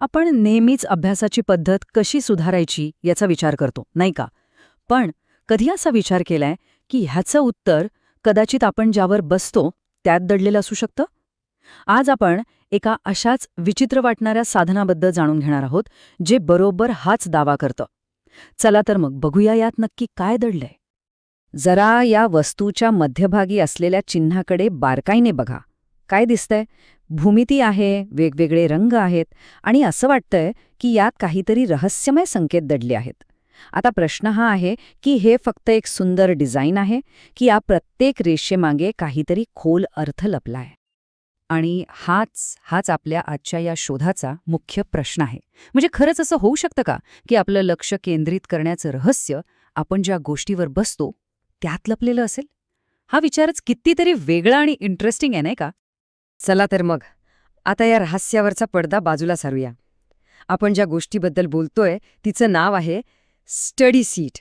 आपण नेहमीच अभ्यासाची पद्धत कशी सुधारायची याचा विचार करतो, नाही का? पण कधी असा विचार केलाय की ह्याचं उत्तर कदाचित आपण ज्यावर बसतो त्यात दडलेलं असू शकतं? आज आपण एका अशाच विचित्र वाटणाऱ्या साधनाबद्दल जाणून घेणार आहोत, जे बरोबर हाच दावा करतं. चला तर मग बघूया यात नक्की काय दडलंय. जरा या वस्तूच्या मध्यभागी असलेल्या चिन्हाकडे बारकाईने बघा. काय दिसतंय? भूमिती आहे, वेगवेगळे रंग आहेत आणि असं वाटतंय की यात काहीतरी रहस्यमय संकेत दडले आहेत. आता प्रश्न हा आहे की हे फक्त एक सुंदर डिझाईन आहे की या प्रत्येक रेषेमागे काहीतरी खोल अर्थ लपलाय? आणि हाच आपल्या आजच्या या शोधाचा मुख्य प्रश्न आहे. म्हणजे खरंच असं होऊ शकतं का की आपलं लक्ष केंद्रित करण्याचं रहस्य आपण ज्या गोष्टीवर बसतो त्यात लपलेलं असेल? हा विचारच कितीतरी वेगळा आणि इंटरेस्टिंग आहे, नाही का? चला तर मग आता या रहस्यावरचा पडदा बाजूला सारूया. आपण ज्या गोष्टीबद्दल बोलतोय तिचं नाव आहे स्टडी सीट.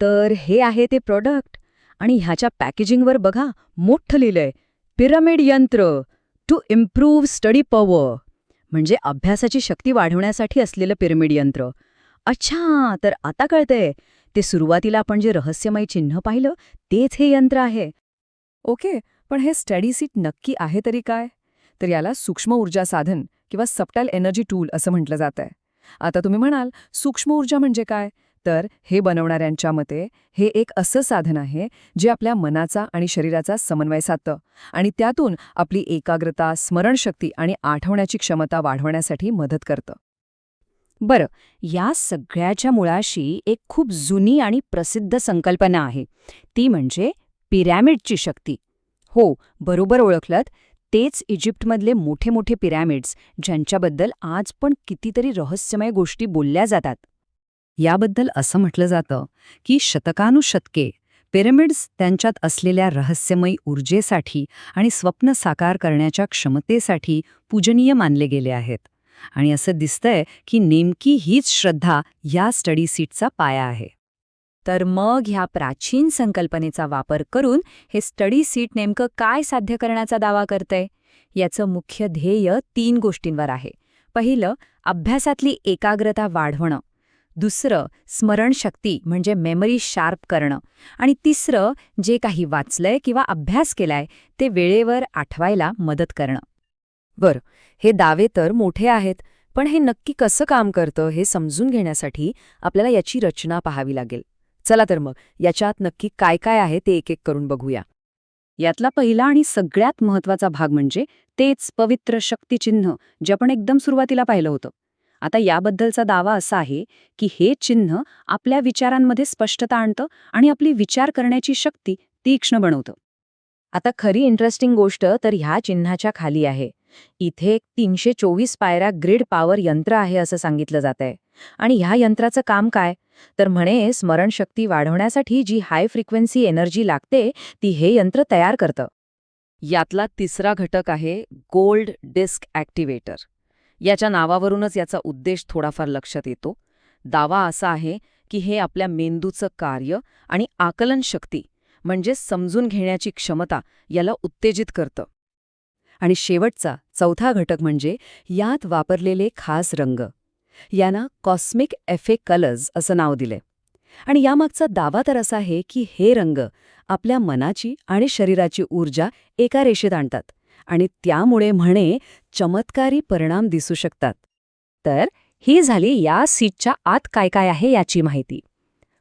तर हे आहे ते प्रॉडक्ट आणि ह्याच्या पॅकेजिंगवर बघा, मोठं लिहिलंय पिरामिड यंत्र टू इम्प्रूव्ह स्टडी पॉवर. म्हणजे अभ्यासाची शक्ती वाढवण्यासाठी असलेलं पिरामिड यंत्र. अच्छा, तर आता कळतंय. ते सुरुवातीला आपण जे रहस्यमय चिन्ह पाहिलं तेच हे यंत्र आहे. ओके, पण हे स्टडी सीट नक्की आहे तरी काय? तर याला सूक्ष्म ऊर्जा साधन किंवा सबटाईल एनर्जी टूल असं म्हटलं जातंय. आता तुम्ही म्हणाल, सूक्ष्म ऊर्जा म्हणजे काय? तर हे बनवणाऱ्यांच्या मते हे एक असं साधन आहे जे आपल्या मनाचा आणि शरीराचा समन्वय साधतं आणि त्यातून आपली एकाग्रता, स्मरणशक्ती आणि आठवण्याची क्षमता वाढवण्यासाठी मदत करतं. बरं, या सगळ्याच्या मुळाशी एक खूप जुनी आणि प्रसिद्ध संकल्पना आहे, ती म्हणजे पिरॅमिडची शक्ती. हो, बरोबर ओळखलत. तेच इजिप्तमधले मोठे मोठे पिरॅमिड्स, ज्यांच्याबद्दल आज पण कितीतरी रहस्यमय गोष्टी बोलल्या जातात. याबद्दल असं म्हटलं जातं की शतकानुशतके पिरॅमिड्स त्यांच्यात असलेल्या रहस्यमय ऊर्जेसाठी आणि स्वप्न साकार करण्याच्या क्षमतेसाठी पूजनीय मानले गेले आहेत. आणि असं दिसतंय की नेमकी हीच श्रद्धा या स्टडी सीटचा पाया आहे. तर मग ह्या प्राचीन संकल्पनेचा वापर करून हे स्टडी सीट नेमकं काय साध्य करण्याचा दावा करतंय? याचं मुख्य ध्येय 3 गोष्टींवर आहे. पहिलं, अभ्यासातली एकाग्रता वाढवणं. दुसरं, स्मरणशक्ती म्हणजे मेमरी शार्प करणं. आणि तिसरं, जे काही वाचलंय किंवा अभ्यास केलाय ते वेळेवर आठवायला मदत करणं. बरं, हे दावे तर मोठे आहेत, पण हे नक्की कसं काम करतं हे समजून घेण्यासाठी आपल्याला याची रचना पाहावी लागेल. चला तर मग याच्यात नक्की काय काय आहे ते एक एक करून बघूया. यातला पहिला आणि सगळ्यात महत्त्वाचा भाग म्हणजे तेच पवित्र शक्तिचिन्ह जे आपण एकदम सुरुवातीला पाहिलं होतं. आता याबद्दलचा दावा असा आहे की हे चिन्ह आपल्या विचारांमध्ये स्पष्टता आणतं आणि आपली विचार करण्याची शक्ती तीक्ष्ण बनवतं. आता खरी इंटरेस्टिंग गोष्ट तर ह्या चिन्हाच्या खाली आहे. इथे एक 324 पायऱ्या ग्रिड पॉवर यंत्र आहे असं सांगितलं जातंय. आणि ह्या यंत्राचं काम काय? तर म्हणे स्मरणशक्ती वाढवण्यासाठी जी हाय फ्रिक्वेन्सी एनर्जी लागते ती हे यंत्र तयार करतं. यातला तिसरा घटक आहे गोल्ड डिस्क ॲक्टिवेटर. याच्या नावावरूनच याचा उद्देश थोडाफार लक्षात येतो. दावा असा आहे की हे आपल्या मेंदूचं कार्य आणि आकलन शक्ती म्हणजे समजून घेण्याची क्षमता याला उत्तेजित करतं. आणि शेवटचा चौथा घटक म्हणजे यात वापरलेले खास रंग. यांना कॉस्मिक एफे कलर्स असं नाव दिलंय. आणि यामागचा दावा तर असा आहे की हे रंग आपल्या मनाची आणि शरीराची ऊर्जा एका रेषेत आणतात आणि त्यामुळे म्हणे चमत्कारी परिणाम दिसू शकतात. तर ही झाली या सीटच्या आत काय काय आहे याची माहिती.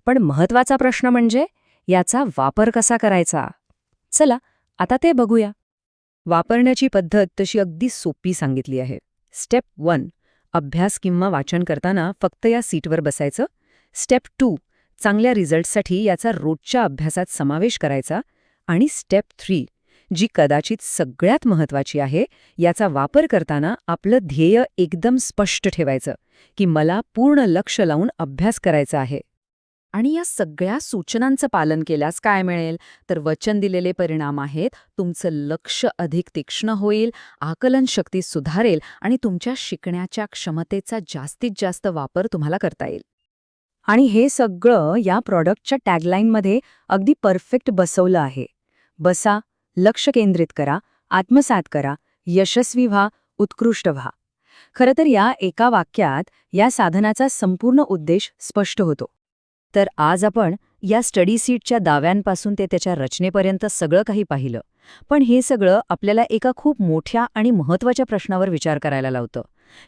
पण महत्त्वाचा प्रश्न म्हणजे याचा वापर कसा करायचा? चला आता ते बघूया. वापरण्याची पद्धत तशी अगदी सोपी सांगितली आहे. स्टेप 1, अभ्यास किंवा वाचन करताना फक्त या सीटवर बसायचं. स्टेप 2, चांगल्या रिझल्टसाठी याचा रोजच्या अभ्यासात समावेश करायचा. आणि स्टेप 3, जी कदाचित सगळ्यात महत्त्वाची आहे, याचा वापर करताना आपलं ध्येय एकदम स्पष्ट ठेवायचं की मला पूर्ण लक्ष लावून अभ्यास करायचा आहे. आणि या सगळ्या सूचनांचं पालन केल्यास काय मिळेल? तर वचन दिलेले परिणाम आहेत. तुमचं लक्ष अधिक तीक्ष्ण होईल, आकलन शक्ती सुधारेल आणि तुमच्या शिकण्याच्या क्षमतेचा जास्तीत जास्त वापर तुम्हाला करता येईल. आणि हे सगळं या प्रॉडक्टच्या टॅगलाईनमध्ये अगदी परफेक्ट बसवलं आहे. बसा, लक्ष केंद्रित करा, आत्मसात करा, यशस्वी व्हा, उत्कृष्ट व्हा. खरं तर या एका वाक्यात या साधनाचा संपूर्ण उद्देश स्पष्ट होतो. तर आज आपण या स्टडी सीटच्या दाव्यांपासून ते त्याच्या रचनेपर्यंत सगळं काही पाहिलं. पण हे सगळं आपल्याला एका खूप मोठ्या आणि महत्त्वाच्या प्रश्नावर विचार करायला लावतं,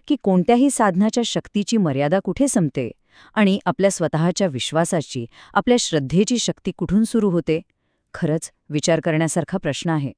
की कोणत्याही साधनाच्या शक्तीची मर्यादा कुठे संपते आणि आपल्या स्वतःच्या विश्वासाची, आपल्या श्रद्धेची शक्ती कुठून सुरू होते. खरंच विचार करण्यासारखा प्रश्न आहे.